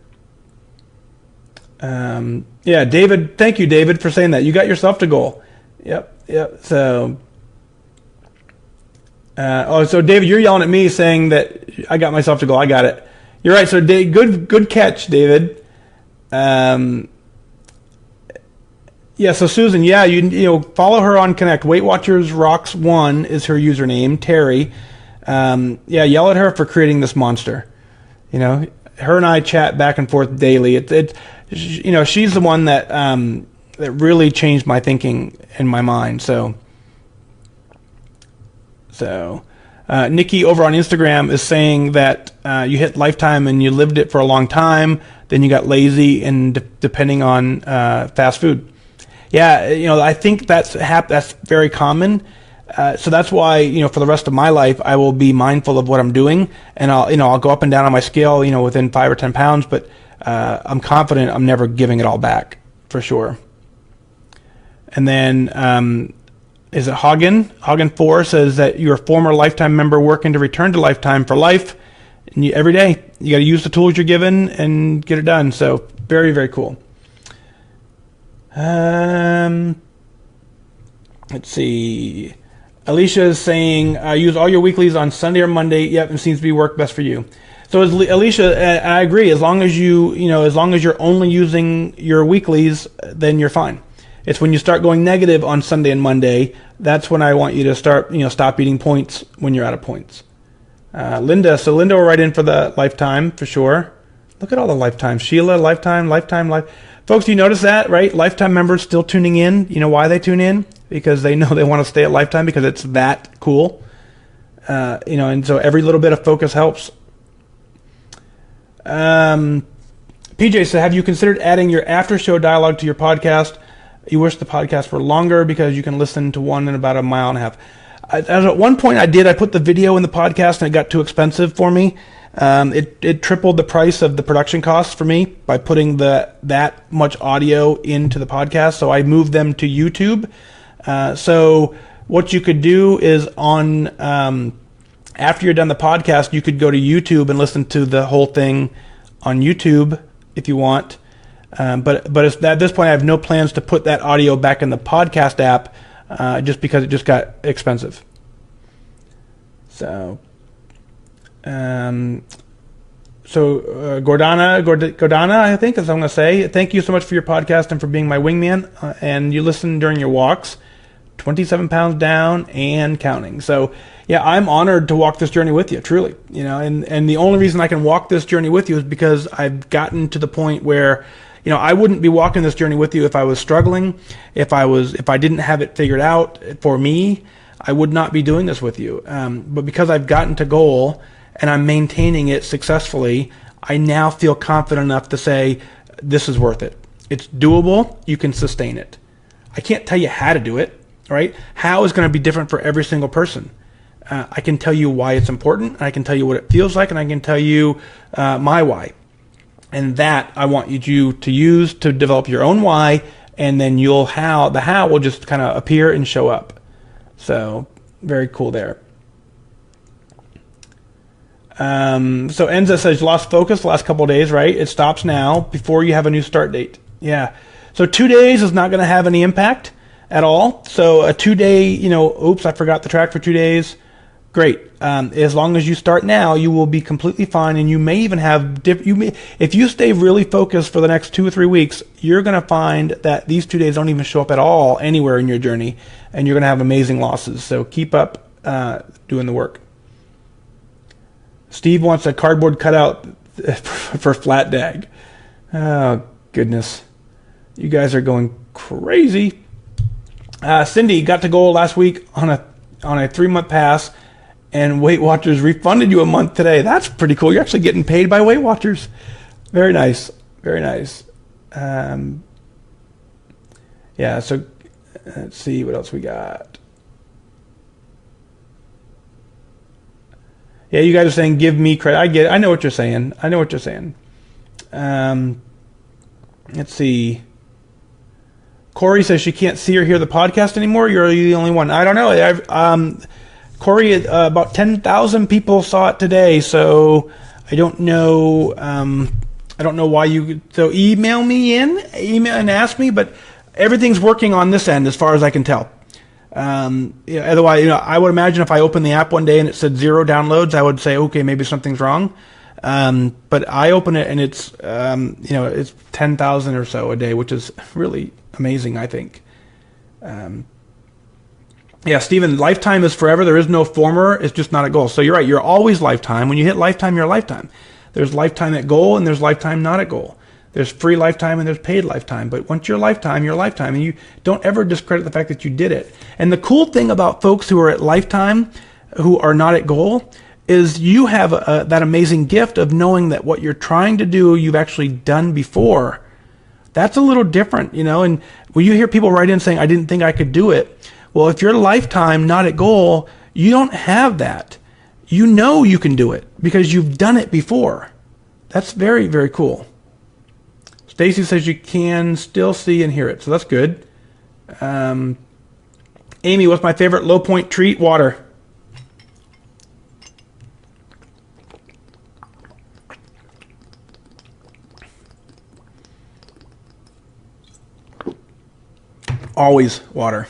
Yeah, David, thank you, David, for saying that. You got yourself to goal. Yep. So... so David, you're yelling at me saying that I got myself to goal. I got it. You're right. So good catch, David. Yeah. So Susan, yeah, you follow her on Connect. Weight Watchers Rocks 1 is her username. Terry. Yeah, yell at her for creating this monster. her and I chat back and forth daily. She's the one that that really changed my thinking in my mind. So Nikki over on Instagram is saying that you hit lifetime and you lived it for a long time, then you got lazy and depending on fast food. Yeah, I think that's very common. So that's why, for the rest of my life, I will be mindful of what I'm doing, and I'll go up and down on my scale, within 5 or 10 pounds, but I'm confident I'm never giving it all back, for sure. And then, is it Hagen? Hagen4 says that you're a former Lifetime member working to return to Lifetime for life, and every day you got to use the tools you're given and get it done. So very, very cool. Let's see. Alicia is saying, use all your weeklies on Sunday or Monday. Yep, it seems to be work best for you. So Alicia, I agree. As long as you're only using your weeklies, then you're fine. It's when you start going negative on Sunday and Monday, that's when I want you to start, stop eating points when you're out of points. Linda will write in for the Lifetime for sure. Look at all the Lifetime. Sheila, Lifetime. Folks, you notice that, right? Lifetime members still tuning in. You know why they tune in? Because they know they want to stay at Lifetime because it's that cool. And so every little bit of focus helps. PJ said, have you considered adding your after show dialogue to your podcast? You wish the podcast were longer because you can listen to one in about a mile and a half. At one point I put the video in the podcast and it got too expensive for me. It tripled the price of the production costs for me by putting that much audio into the podcast. So I moved them to YouTube. So what you could do is after you're done the podcast, you could go to YouTube and listen to the whole thing on YouTube if you want. But at this point, I have no plans to put that audio back in the podcast app, just because it just got expensive. So, Gordana, I think is what I'm going to say. Thank you so much for your podcast and for being my wingman. And you listen during your walks. 27 pounds down and counting. So yeah, I'm honored to walk this journey with you, truly. And the only reason I can walk this journey with you is because I've gotten to the point where, I wouldn't be walking this journey with you if I was struggling, if I didn't have it figured out for me, I would not be doing this with you. But because I've gotten to goal and I'm maintaining it successfully, I now feel confident enough to say, this is worth it. It's doable. You can sustain it. I can't tell you how to do it. Right? How is going to be different for every single person. I can tell you why it's important, and I can tell you what it feels like, and I can tell you my why. And that I want you to use to develop your own why, and then the how will just kind of appear and show up. So very cool there. So Enza says, lost focus the last couple of days, right? It stops now before you have a new start date. Yeah. So 2 days is not going to have any impact at all. So a 2-day, oops, I forgot the track for 2 days. Great. As long as you start now, you will be completely fine, and you may even have if you stay really focused for the next 2 or 3 weeks, you're going to find that these 2 days don't even show up at all anywhere in your journey, and you're going to have amazing losses. So keep up doing the work. Steve wants a cardboard cutout for FatDag. Oh goodness, you guys are going crazy. Cindy got to goal last week on a 3-month pass, and Weight Watchers refunded you a month today. That's pretty cool. You're actually getting paid by Weight Watchers. Very nice. Very nice. Yeah, so let's see what else we got. Yeah, you guys are saying give me credit. I get it. I know what you're saying. Let's see. Corey says she can't see or hear the podcast anymore. You're the only one. I don't know. Corey, about 10,000 people saw it today, so I don't know. I don't know why you. So email and ask me. But everything's working on this end as far as I can tell. Otherwise, I would imagine if I opened the app one day and it said 0 downloads, I would say, okay, maybe something's wrong. But I open it and it's, it's 10,000 or so a day, which is really amazing, I think. Yeah, Stephen, lifetime is forever. There is no former. It's just not a goal. So you're right. You're always lifetime. When you hit lifetime, you're lifetime. There's lifetime at goal and there's lifetime not at goal. There's free lifetime and there's paid lifetime. But once you're lifetime, and you don't ever discredit the fact that you did it. And the cool thing about folks who are at lifetime, who are not at goal, is you have that amazing gift of knowing that what you're trying to do, you've actually done before. That's a little different, and when you hear people write in saying, I didn't think I could do it. Well, if you're lifetime, not at goal, you don't have that. You know you can do it because you've done it before. That's very, very cool. Stacy says you can still see and hear it, so that's good. Amy, what's my favorite low point treat? Water. Always water.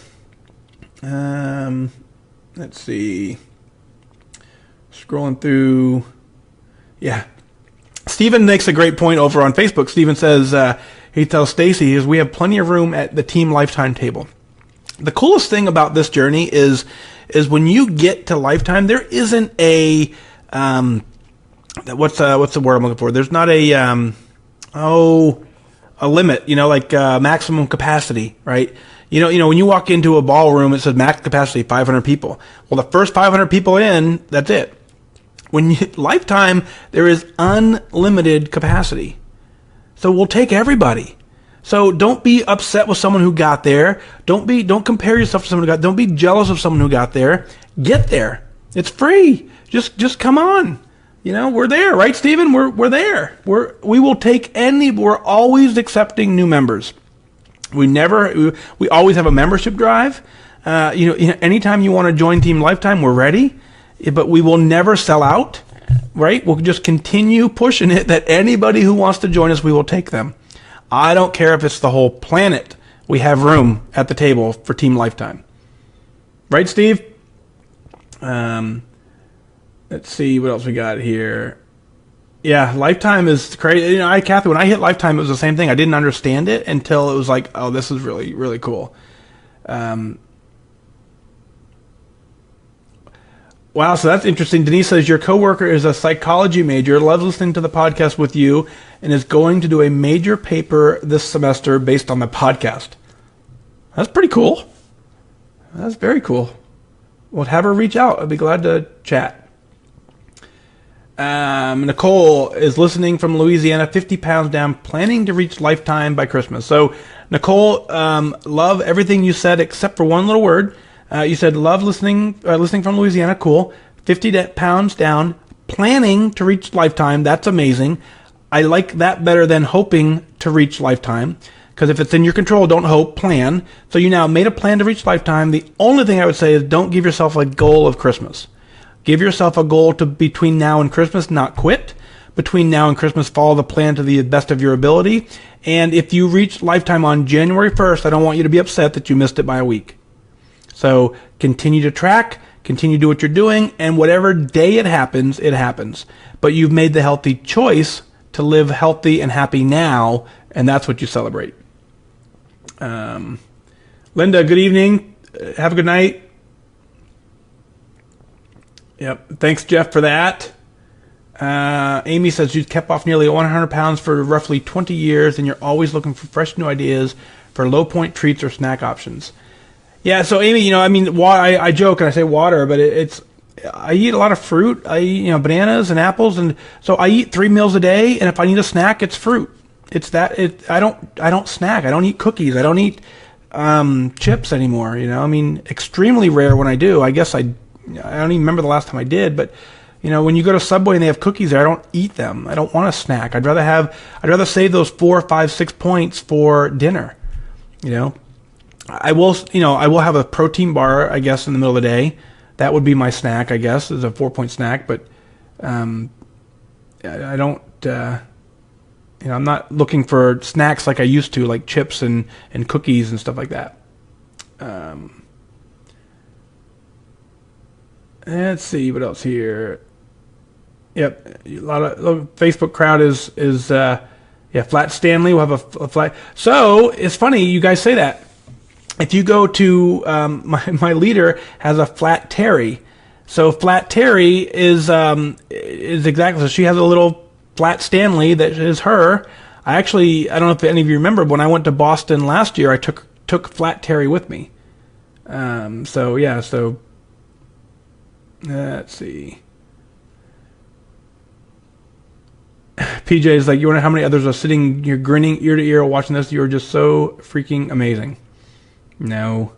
Let's see. Scrolling through. Yeah. Stephen makes a great point over on Facebook. Stephen says, he tells Stacy, we have plenty of room at the team lifetime table. The coolest thing about this journey is when you get to lifetime, there isn't a, what's the word I'm looking for? There's not a limit, like maximum capacity, right? When you walk into a ballroom, it says max capacity 500 people. Well, the first 500 people in, that's it. When you lifetime, there is unlimited capacity. So we'll take everybody. So don't be upset with someone who got there. Don't compare yourself to someone who got. Don't be jealous of someone who got there. Get there. It's free. Just come on. We're there, right, Stephen? We're there. We will take any. We're always accepting new members. We always have a membership drive. Anytime you want to join Team Lifetime, we're ready. But we will never sell out, right? We'll just continue pushing it that anybody who wants to join us, we will take them. I don't care if it's the whole planet. We have room at the table for Team Lifetime. Right, Steve? Let's see what else we got here. Yeah, Lifetime is crazy. Kathy, when I hit Lifetime, it was the same thing. I didn't understand it until it was like, oh, this is really, really cool. Wow, so that's interesting. Denise says, your coworker is a psychology major, loves listening to the podcast with you, and is going to do a major paper this semester based on the podcast. That's pretty cool. That's very cool. We'll have her reach out. I'd be glad to chat. Nicole is listening from Louisiana, 50 pounds down, planning to reach lifetime by Christmas. So, Nicole, love everything you said except for one little word. You said love listening from Louisiana. Cool. 50 pounds down, planning to reach lifetime. That's amazing. I like that better than hoping to reach lifetime. Because if it's in your control, don't hope, plan. So you now made a plan to reach lifetime. The only thing I would say is don't give yourself a goal of Christmas. Give yourself a goal to between now and Christmas, not quit. Between now and Christmas, follow the plan to the best of your ability. And if you reach lifetime on January 1st, I don't want you to be upset that you missed it by a week. So continue to track, continue to do what you're doing, and whatever day it happens, it happens. But you've made the healthy choice to live healthy and happy now, and that's what you celebrate. Linda, good evening. Have a good night. Yep. Thanks, Jeff, for that. Amy says she's kept off nearly 100 pounds for roughly 20 years, and you're always looking for fresh new ideas for low-point treats or snack options. Yeah, so Amy, I joke and I say water, but I eat a lot of fruit. I eat, bananas and apples, and so I eat 3 meals a day. And if I need a snack, it's fruit. I don't snack. I don't eat cookies. I don't eat chips anymore. Extremely rare when I do. I guess I don't even remember the last time I did. But when you go to Subway and they have cookies there, I don't eat them. I don't want a snack. I'd rather save those 4, 5, 6 points for dinner. I will have a protein bar, I guess, in the middle of the day. That would be my snack, I guess, is a 4-point snack. But I don't, I'm not looking for snacks like I used to, like chips and cookies and stuff like that. Let's see what else here. Yep, a lot of Facebook crowd is Flat Stanley will have a flat. So it's funny you guys say that. If you go to my leader has a Flat Terry, so Flat Terry is exactly, so she has a little Flat Stanley, that is her. I don't know if any of you remember, when I went to Boston last year, I took Flat Terry with me. So let's see. PJ is like, you wonder how many others are sitting, you're grinning ear to ear watching this. You're just so freaking amazing. No.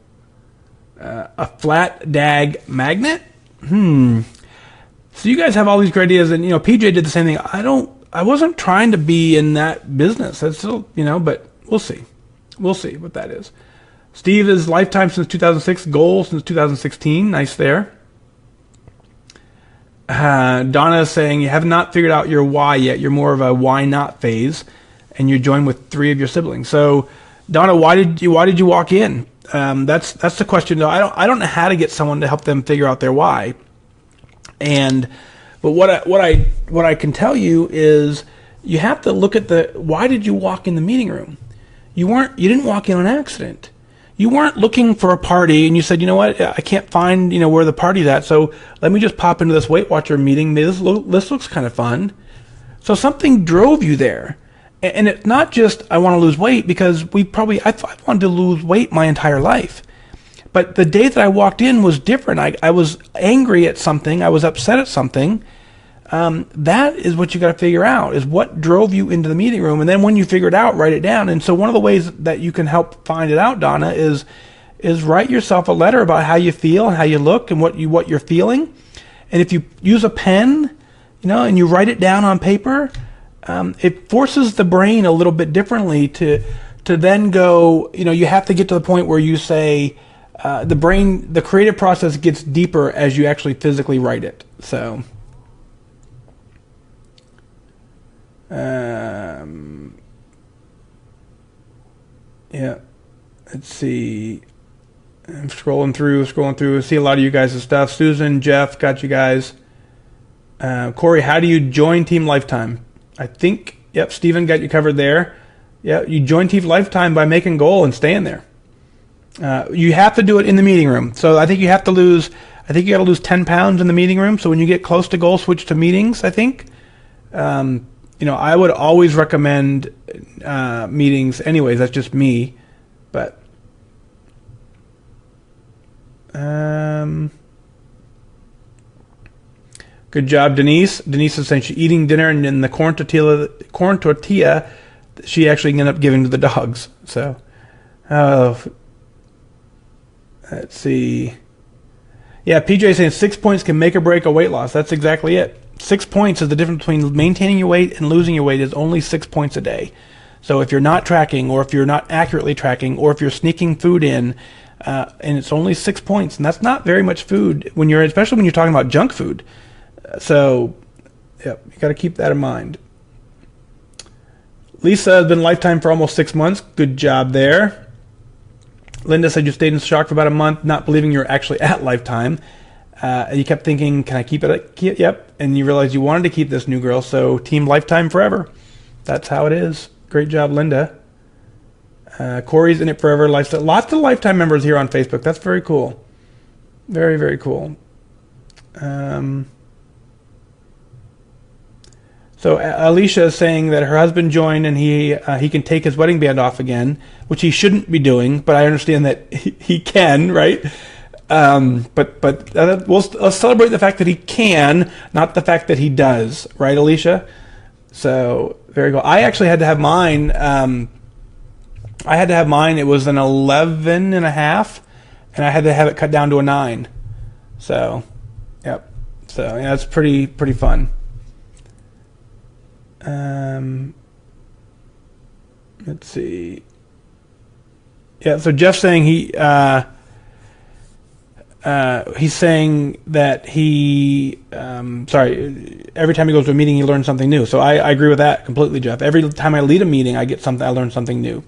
A FatDag magnet? So you guys have all these great ideas, and PJ did the same thing. I wasn't trying to be in that business. That's still, but we'll see. We'll see what that is. Steve is lifetime since 2006, goal since 2016. Nice there. Donna is saying you have not figured out your why yet. You're more of a why not phase, and you're joined with 3 of your siblings. So, Donna, why did you walk in? That's the question. Though I don't know how to get someone to help them figure out their why. But what I can tell you is you have to look at why did you walk in the meeting room? You didn't walk in on accident. You weren't looking for a party and you said, you know what, I can't find, where the party's at, so let me just pop into this Weight Watcher meeting. This looks kind of fun. So something drove you there. And it's not just, I want to lose weight, because I wanted to lose weight my entire life. But the day that I walked in was different. I was angry at something. I was upset at something. That is what you got to figure out, is what drove you into the meeting room. And then when you figure it out, write it down. And so one of the ways that you can help find it out, Donna, is write yourself a letter about how you feel, how you look, and what you're feeling. And if you use a pen, and you write it down on paper, it forces the brain a little bit differently to then go, you have to get to the point where you say, the creative process gets deeper as you actually physically write it. So, yeah, let's see. I'm scrolling through. I see a lot of you guys' stuff. Susan, Jeff, got you guys. Corey, how do you join Team Lifetime? I think, yep, Steven got you covered there. Yeah, you join Team Lifetime by making goal and staying there. You have to do it in the meeting room. So I think you got to lose 10 pounds in the meeting room. So when you get close to goal, switch to meetings, I think. I would always recommend meetings anyways. That's just me. But good job, Denise. Denise is saying she's eating dinner, and then the corn tortilla she actually ended up giving to the dogs. So, let's see. Yeah, PJ is saying 6 points can make or break a weight loss. That's exactly it. 6 points is the difference between maintaining your weight and losing your weight, is only 6 points a day. So if you're not tracking, or if you're not accurately tracking, or if you're sneaking food in, and it's only 6 points, and that's not very much food especially when you're talking about junk food. So, yep, you got to keep that in mind. Lisa has been Lifetime for almost 6 months. Good job there. Linda said you stayed in shock for about a month, not believing you're actually at Lifetime. You kept thinking, can I keep it? Yep. And you realized you wanted to keep this new girl, so Team Lifetime forever. That's how it is. Great job, Linda. Corey's in it forever. Lifestyle. Lots of Lifetime members here on Facebook. That's very cool. Very, very cool. So Alicia is saying that her husband joined and he can take his wedding band off again, which he shouldn't be doing, but I understand that he can, right? But let's celebrate the fact that he can, not the fact that he does, right, Alicia? So very cool. I actually had to have mine. It was an 11 and a half, and I had to have it cut down to a 9. So, yep. So yeah, it's pretty fun. Let's see. Yeah, so Jeff's saying he's saying that every time he goes to a meeting, he learns something new. So I agree with that completely, Jeff. Every time I lead a meeting, I learn something new.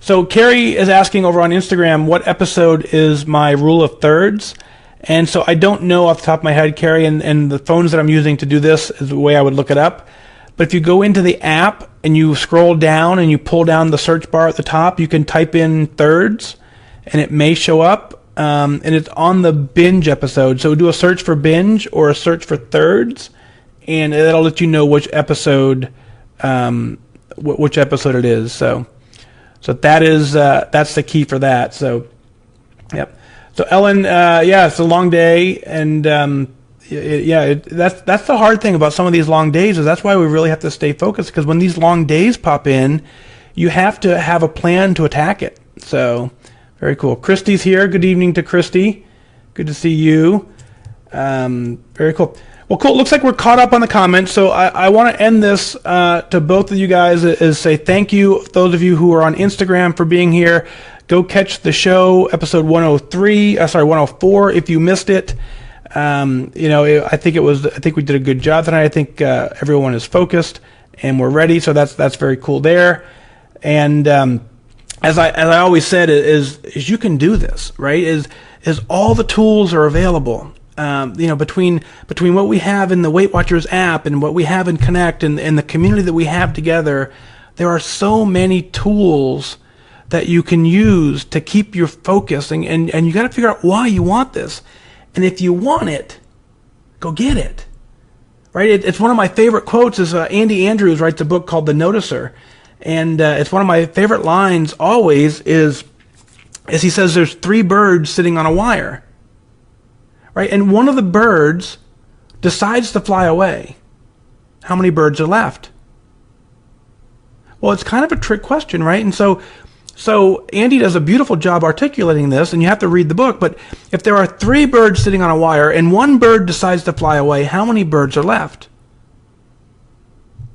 So Carrie is asking over on Instagram, what episode is my rule of thirds? And so I don't know off the top of my head, Carrie, and the phones that I'm using to do this is the way I would look it up. But if you go into the app and you scroll down and you pull down the search bar at the top, you can type in thirds, and it may show up. And it's on the binge episode. So do a search for binge or a search for thirds, and it'll let you know which episode it is. So that is that's the key for that. So, yep. So Ellen, it's a long day, and that's the hard thing about some of these long days is that's why we really have to stay focused, because when these long days pop in, you have to have a plan to attack it. So very cool. Christy's here. Good evening to Christy. Good to see you. Very cool. Well, cool. Looks like we're caught up on the comments. So I want to end this to both of you guys is say thank you, those of you who are on Instagram, for being here. Go catch the show, episode 104, if you missed it. I think we did a good job tonight. I think everyone is focused and we're ready. So that's very cool there. And as I always said, is you can do this, right? Is all the tools are available. Between what we have in the Weight Watchers app and what we have in Connect and the community that we have together, there are so many tools that you can use to keep your focus, and you got to figure out why you want this. And if you want it, go get it. Right? It's one of my favorite quotes is Andy Andrews writes a book called The Noticer. And it's one of my favorite lines always is he says there's 3 birds sitting on a wire. Right? And one of the birds decides to fly away. How many birds are left? Well, it's kind of a trick question, right? And so Andy does a beautiful job articulating this, and you have to read the book, but if there are 3 birds sitting on a wire and one bird decides to fly away, how many birds are left?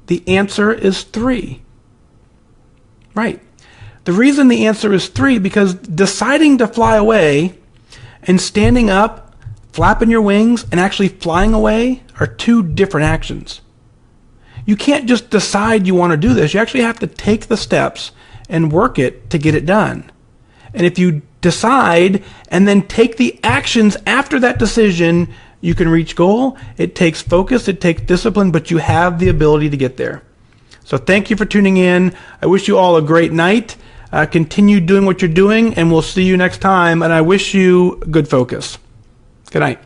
The answer is 3. Right. The reason the answer is 3, because deciding to fly away and standing up, flapping your wings, and actually flying away are 2 different actions. You can't just decide you want to do this. You actually have to take the steps and work it to get it done. And if you decide and then take the actions after that decision, you can reach goal. It takes focus, it takes discipline, but you have the ability to get there. So thank you for tuning in. I wish you all a great night. Continue doing what you're doing, and we'll see you next time. And I wish you good focus. Good night.